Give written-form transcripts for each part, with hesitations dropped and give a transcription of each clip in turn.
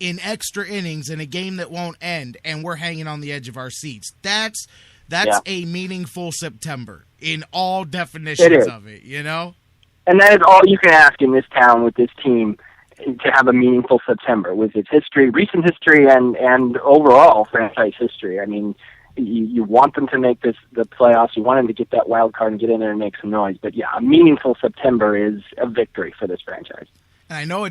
in extra innings in a game that won't end, and we're hanging on the edge of our seats. That's a meaningful September in all definitions of it, you know? And that is all you can ask in this town with this team, to have a meaningful September with its history, recent history, and overall franchise history. I mean, you want them to make the playoffs. You want them to get that wild card and get in there and make some noise. But yeah, a meaningful September is a victory for this franchise. And I know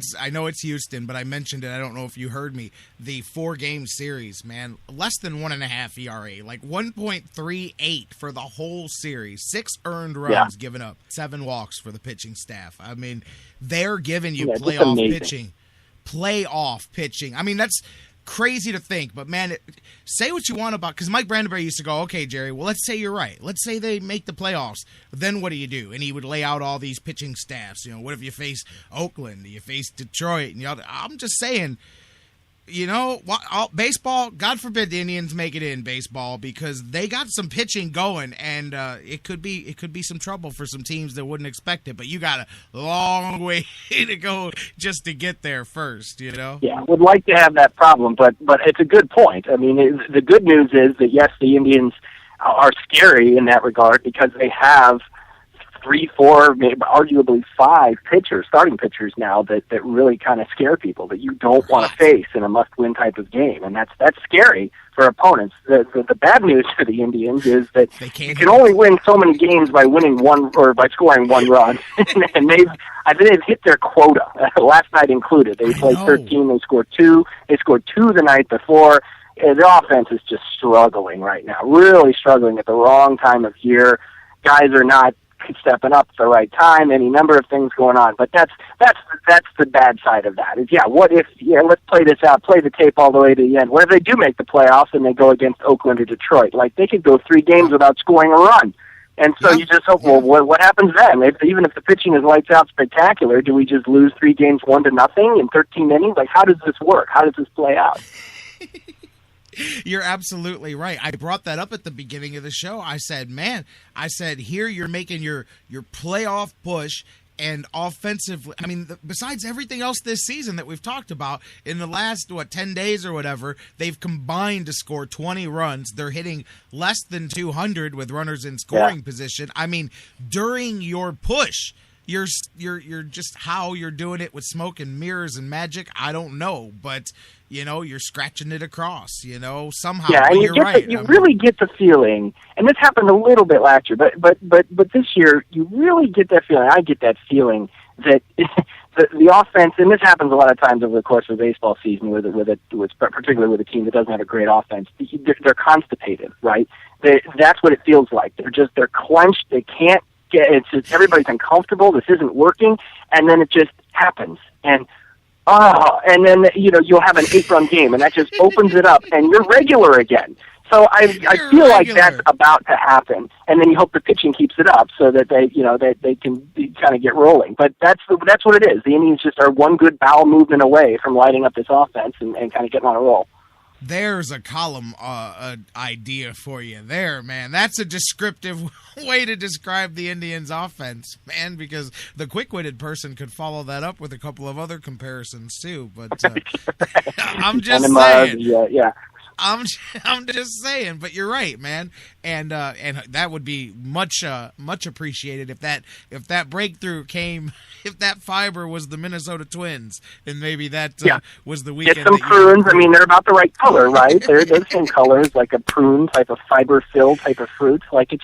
it's Houston, but I mentioned it. I don't know if you heard me. The 4-game series, man, less than 1.5 ERA, like 1.38 for the whole series. 6 earned runs given up, 7 walks for the pitching staff. I mean, they're giving you playoff pitching. I mean, that's crazy to think, but man, say what you want about, because Mike Brandenburg used to go, okay, Jerry, well, let's say you're right. Let's say they make the playoffs. Then what do you do? And he would lay out all these pitching staffs. You know, what if you face Oakland? You face Detroit? And I'm just saying, you know, baseball, God forbid the Indians make it in baseball, because they got some pitching going, and it could be some trouble for some teams that wouldn't expect it. But you got a long way to go just to get there first, you know? Yeah, would like to have that problem, but it's a good point. I mean, the good news is that, yes, the Indians are scary in that regard, because they have 3, 4, maybe arguably 5 starting pitchers now that really kind of scare people, that you don't want to face in a must-win type of game, and that's scary for opponents. The bad news for the Indians is that you can only win so many games by winning one, or by scoring 1 run, and I think they've hit their quota last night included. They played 13, they scored 2. They scored 2 the night before. The offense is just struggling right now, really struggling at the wrong time of year. Guys are not stepping up at the right time, any number of things going on, but that's the bad side of that. Is let's play this out, play the tape all the way to the end. What if they do make the playoffs and they go against Oakland or Detroit? Like, they could go 3 games without scoring a run. And so you just hope, well, what happens then? Even if the pitching is lights out spectacular, do we just lose 3 games 1-0 in 13 innings? Like, how does this work? How does this play out? You're absolutely right. I brought that up at the beginning of the show. I said, here you're making your playoff push, and offensively, I mean, besides everything else this season that we've talked about, in the last, 10 days or whatever, they've combined to score 20 runs. They're hitting less than 200 with runners in scoring position. I mean, during your push, you're just, how you're doing it with smoke and mirrors and magic, I don't know, but you know, you're scratching it across, you know, somehow. Yeah, and you really get the feeling, and this happened a little bit last year, but this year you really get that feeling. I get that feeling that the offense, and this happens a lot of times over the course of the baseball season, particularly with a team that doesn't have a great offense. They're constipated, right? That's what it feels like. They're clenched. They can't get. It's just, everybody's uncomfortable. This isn't working, and then it just happens. And then, you'll have an 8-run game, and that just opens it up, and you're regular again. So I feel like that's about to happen, and then you hope the pitching keeps it up so that they can kind of get rolling. But that's what it is. The Indians just are one good bowel movement away from lighting up this offense and kind of getting on a roll. There's a column idea for you there, man. That's a descriptive way to describe the Indians' offense, man, because the quick-witted person could follow that up with a couple of other comparisons, too. But I'm just saying. Yeah. I'm just saying, but you're right, man, and that would be much appreciated if that breakthrough came, if that fiber was the Minnesota Twins, and maybe that was the weekend. Get some prunes. I mean, they're about the right color, right? They're the same colors, like a prune type of fiber-filled type of fruit. Like it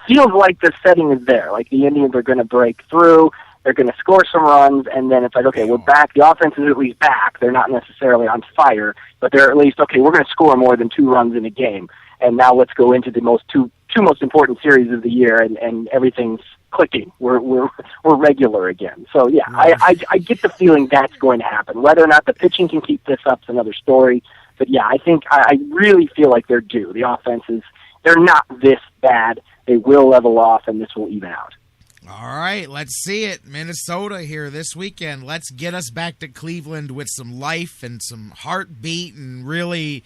feels like the setting is there. Like the Indians are going to break through. They're going to score some runs, and then it's like, okay, we're back. The offense is at least back. They're not necessarily on fire, but they're at least, okay, we're going to score more than 2 runs in a game. And now let's go into the two most important series of the year, and everything's clicking. We're regular again. So, yeah, I get the feeling that's going to happen. Whether or not the pitching can keep this up is another story. But, yeah, I really feel like they're due. The offenses, they're not this bad. They will level off, and this will even out. All right, let's see it. Minnesota here this weekend. Let's get us back to Cleveland with some life and some heartbeat and really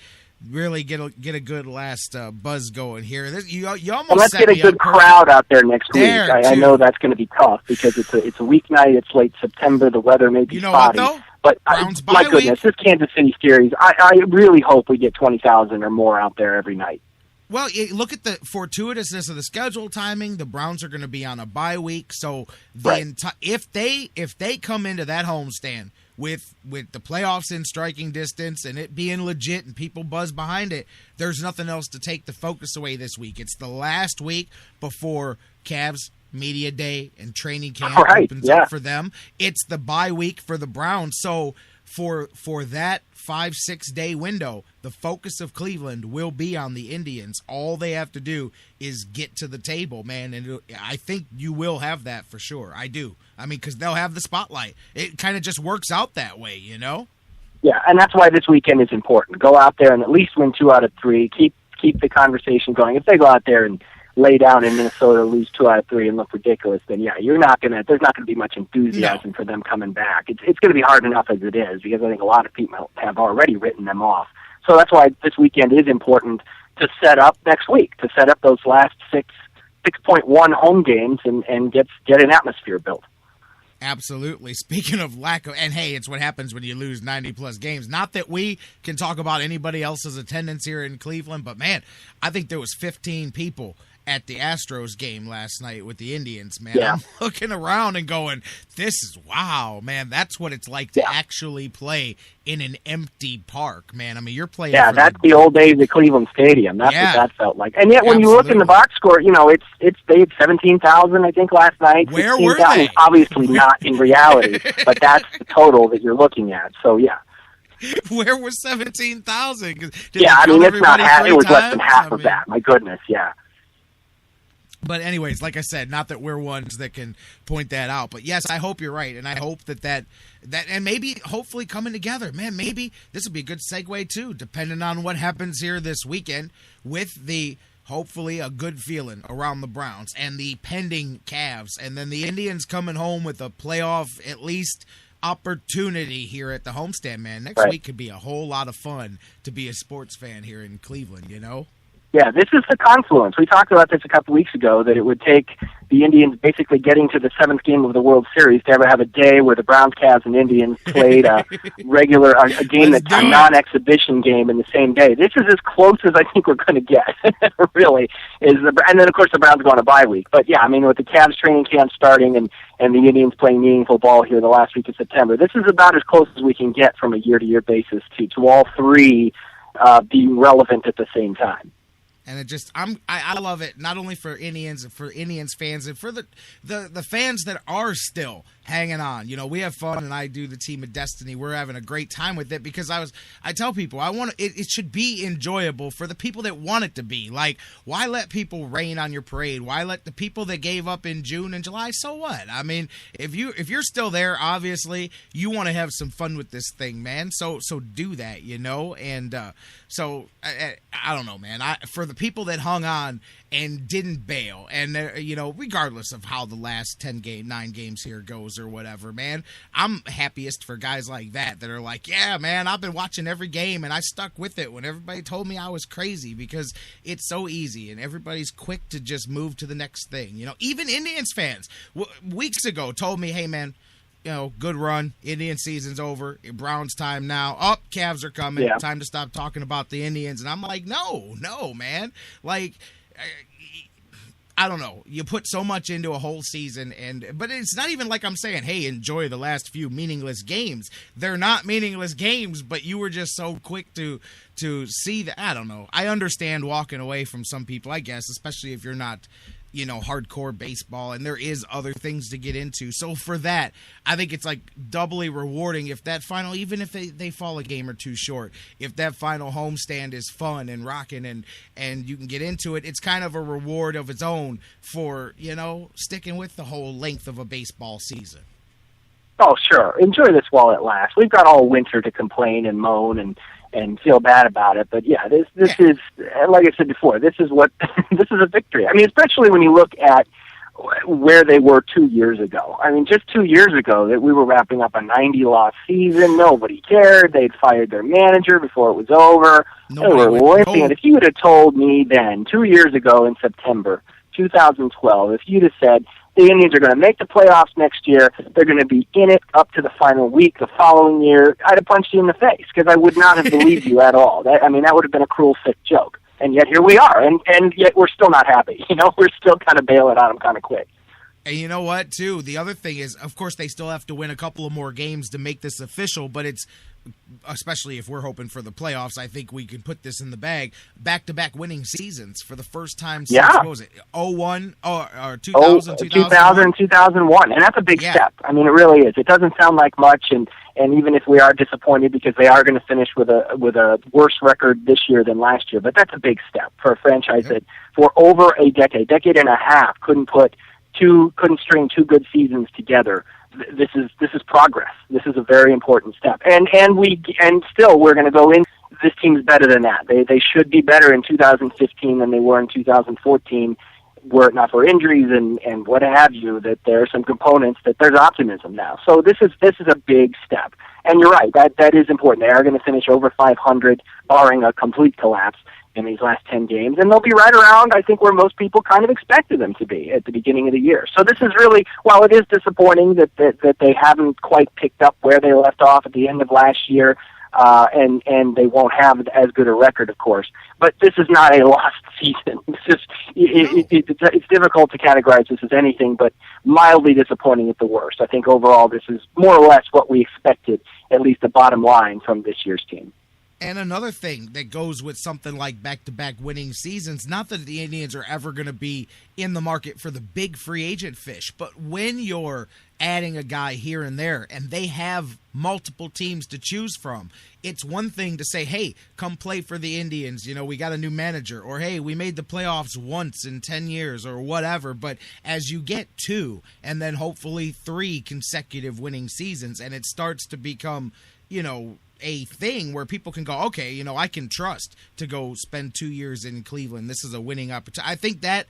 really get a good last buzz going here. You almost well, let's get a good crowd out there next week. I know that's going to be tough because it's a weeknight. It's late September. The weather may be spotty. What, though? But my goodness, this Kansas City series, I really hope we get 20,000 or more out there every night. Well, look at the fortuitousness of the schedule timing. The Browns are going to be on a bye week, so if they come into that homestand with the playoffs in striking distance and it being legit and people buzz behind it, there's nothing else to take the focus away this week. It's the last week before Cavs media day and training camp opens up for them. It's the bye week for the Browns, so for that 5-6 day window, the focus of Cleveland will be on the Indians. All they have to do is get to the table, man, and I think you will have that for sure. I do. I mean, because they'll have the spotlight. It kind of just works out that way, you know? Yeah, and that's why this weekend is important. Go out there and at least win 2 out of 3. Keep the conversation going. If they go out there and lay down in Minnesota, lose 2 out of 3, and look ridiculous, then there's not going to be much enthusiasm for them coming back. It's going to be hard enough as it is because I think a lot of people have already written them off. So that's why this weekend is important to set up next week, to set up those last 6.1 home games and get an atmosphere built. Absolutely. Speaking of and hey, it's what happens when you lose 90-plus games. Not that we can talk about anybody else's attendance here in Cleveland, but, man, I think there was 15 people at the Astros game last night with the Indians, man. Yeah. I'm looking around and going, this is, wow, man, that's what it's like to actually play in an empty park, man. I mean, you're playing Yeah, that's the old days of Cleveland Stadium. That's what that felt like. And yet when you look in the box score, they had 17,000, I think, last night. Where were they? Obviously not in reality, but that's the total that you're looking at. So, yeah. Where was 17,000? Yeah, I mean, it's not half. It was less than half of that. My goodness, yeah. But anyways, like I said, not that we're ones that can point that out. But yes, I hope you're right. And I hope that and maybe hopefully coming together, man, maybe this will be a good segue too, depending on what happens here this weekend with hopefully a good feeling around the Browns and the pending Cavs. And then the Indians coming home with a playoff at least opportunity here at the homestand, man. Next week could be a whole lot of fun to be a sports fan here in Cleveland, you know? Yeah, this is the confluence. We talked about this a couple weeks ago, that it would take the Indians basically getting to the 7th game of the World Series to ever have a day where the Browns, Cavs, and Indians played a non-exhibition game in the same day. This is as close as I think we're going to get, really. And then, of course, the Browns go on a bye week. But, yeah, I mean, with the Cavs training camp starting and the Indians playing meaningful ball here the last week of September, this is about as close as we can get from a year-to-year basis to all three being relevant at the same time. And it just, I love it, not only for Indians fans, and for the fans that are still hanging on. You know, we have fun, and I do the Team of Destiny. We're having a great time with it because I tell people it should be enjoyable for the people that want it to be. Like, why let people rain on your parade? Why let the people that gave up in June and July? So what? I mean, if you're still there, obviously you want to have some fun with this thing, man. So do that, you know. And so I don't know, man. For the people that hung on and didn't bail, and regardless of how the last 9 games here goes or whatever, man, I'm happiest for guys like that are like, yeah, man, I've been watching every game and I stuck with it when everybody told me I was crazy, because it's so easy and everybody's quick to just move to the next thing. You know, even Indians fans weeks ago told me, hey, man, good run. Indian season's over. Browns time now. Cavs are coming. Yeah. Time to stop talking about the Indians. And I'm like, no, man. Like, I don't know. You put so much into a whole season, but it's not even like I'm saying, hey, enjoy the last few meaningless games. They're not meaningless games, but you were just so quick to see that. I don't know. I understand walking away from some people, I guess, especially if you're not hardcore baseball, and there is other things to get into. So for that, I think it's like doubly rewarding if that final, even if they fall a game or two short, if that final homestand is fun and rocking and you can get into it, it's kind of a reward of its own for, sticking with the whole length of a baseball season. Oh, sure. Enjoy this while it lasts. We've got all winter to complain and moan and feel bad about it. But yeah, this is, like I said before, this is a victory. I mean, especially when you look at where they were 2 years ago. I mean, just 2 years ago that we were wrapping up a 90-loss season. Nobody cared. They'd fired their manager before it was over. They were limping. And if you would have told me then, 2 years ago in September 2012, if you'd have said, the Indians are going to make the playoffs next year, they're going to be in it up to the final week the following year, I'd have punched you in the face because I would not have believed you at all. That would have been a cruel, sick joke. And yet here we are, and yet we're still not happy. We're still kind of bailing on them kind of quick. And you know what, too? The other thing is, of course, they still have to win a couple of more games to make this official, but it's, especially if we're hoping for the playoffs, I think we can put this in the bag. Back-to-back winning seasons for the first time since, what was it, 01, or 2000, 2000 and 2001. And that's a big step. I mean, it really is. It doesn't sound like much, and even if we are disappointed because they are going to finish with a worse record this year than last year, but that's a big step for a franchise that for over a decade and a half couldn't string two good seasons together. This is progress. This is a very important step. And still we're going to go in. This team's better than that. They should be better in 2015 than they were in 2014. Were it not for injuries and what have you, that there are some components that there's optimism now. So this is a big step. And you're right, that is important. They are going to finish over 500, barring a complete collapse in these last 10 games, and they'll be right around, I think, where most people kind of expected them to be at the beginning of the year. So this is really, while it is disappointing that they haven't quite picked up where they left off at the end of last year, and they won't have as good a record, of course. But this is not a lost season. It's difficult to categorize this as anything but mildly disappointing at the worst. I think overall this is more or less what we expected, at least the bottom line from this year's team. And another thing that goes with something like back-to-back winning seasons, not that the Indians are ever going to be in the market for the big free agent fish, but when you're adding a guy here and there and they have multiple teams to choose from, it's one thing to say, hey, come play for the Indians, we got a new manager, or hey, we made the playoffs once in 10 years or whatever. But as you get 2 and then hopefully 3 consecutive winning seasons and it starts to become, a thing where people can go, okay, I can trust to go spend 2 years in Cleveland. This is a winning opportunity. I think that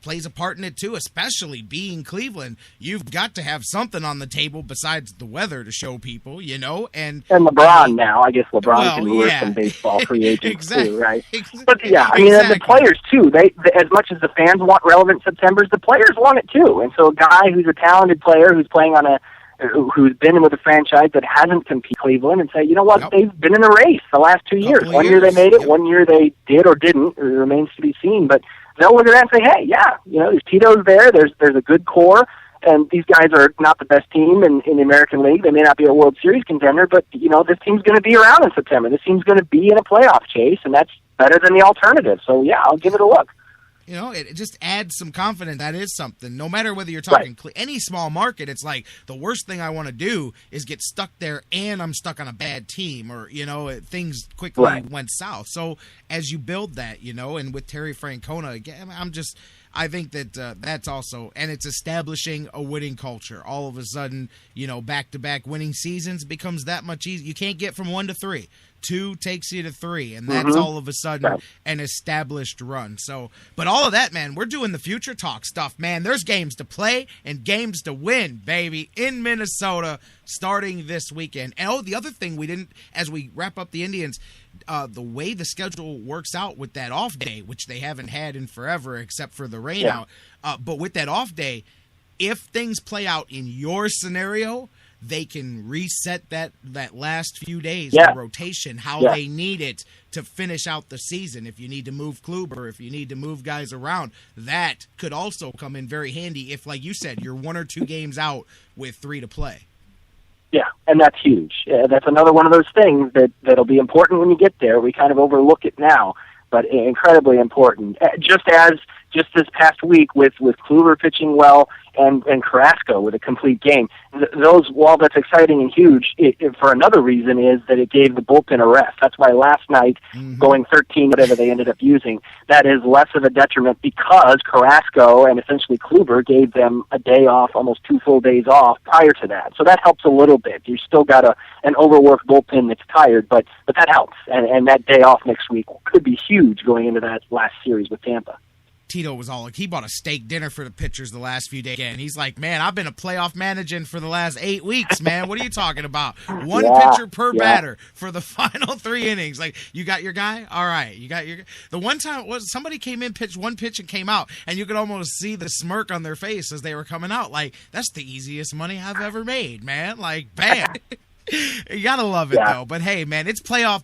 plays a part in it too, especially being Cleveland. You've got to have something on the table besides the weather to show people, And LeBron now, I guess LeBron can lure some baseball free agents too, right? But the players too. They as much as the fans want relevant Septembers, the players want it too. And so a guy who's a talented player who's playing on who's been with a franchise that hasn't competed Cleveland and say, you know what, they've been in the race the last 2 years. One year they made it, 1 year they did or didn't. It remains to be seen. But they'll look at that and say, hey, there's Tito's there, there's a good core, and these guys are not the best team in the American League. They may not be a World Series contender, but, this team's going to be around in September. This team's going to be in a playoff chase, and that's better than the alternative. So, I'll give it a look. It just adds some confidence. That is something. No matter whether you're talking any small market, it's like the worst thing I want to do is get stuck there and I'm stuck on a bad team or, things quickly went south. So as you build that, and with Terry Francona, again, I think that that's also, and it's establishing a winning culture. All of a sudden, back-to-back winning seasons becomes that much easier. You can't get from 1 to 3. 2 takes you to 3, and that's all of a sudden an established run. So, but all of that, man, we're doing the future talk stuff, man. There's games to play and games to win, baby, in Minnesota starting this weekend. And the other thing we didn't, as we wrap up the Indians, the way the schedule works out with that off day, which they haven't had in forever except for the rain out, but with that off day, if things play out in your scenario, they can reset that last few days, the rotation, how they need it to finish out the season. If you need to move Kluber, if you need to move guys around, that could also come in very handy if, like you said, you're 1 or 2 games out with 3 to play. Yeah, and that's huge. That's another one of those things that'll be important when you get there. We kind of overlook it now, but incredibly important. Just this past week with Kluber pitching well and Carrasco with a complete game. Those, while that's exciting and huge, it for another reason is that it gave the bullpen a rest. That's why last night, going 13, whatever they ended up using, that is less of a detriment because Carrasco and essentially Kluber gave them a day off, almost 2 full days off prior to that. So that helps a little bit. You still got an overworked bullpen that's tired, but that helps. And that day off next week could be huge going into that last series with Tampa. Tito was he bought a steak dinner for the pitchers the last few days. And he's like, man, I've been a playoff managing for the last 8 weeks, man. What are you talking about? One pitcher per batter for the final 3 innings. Like, you got your guy? All right. You got the one time somebody came in, pitched one pitch and came out, and you could almost see the smirk on their face as they were coming out. Like, that's the easiest money I've ever made, man. Like, bam. You gotta love it though. But hey, man, it's playoff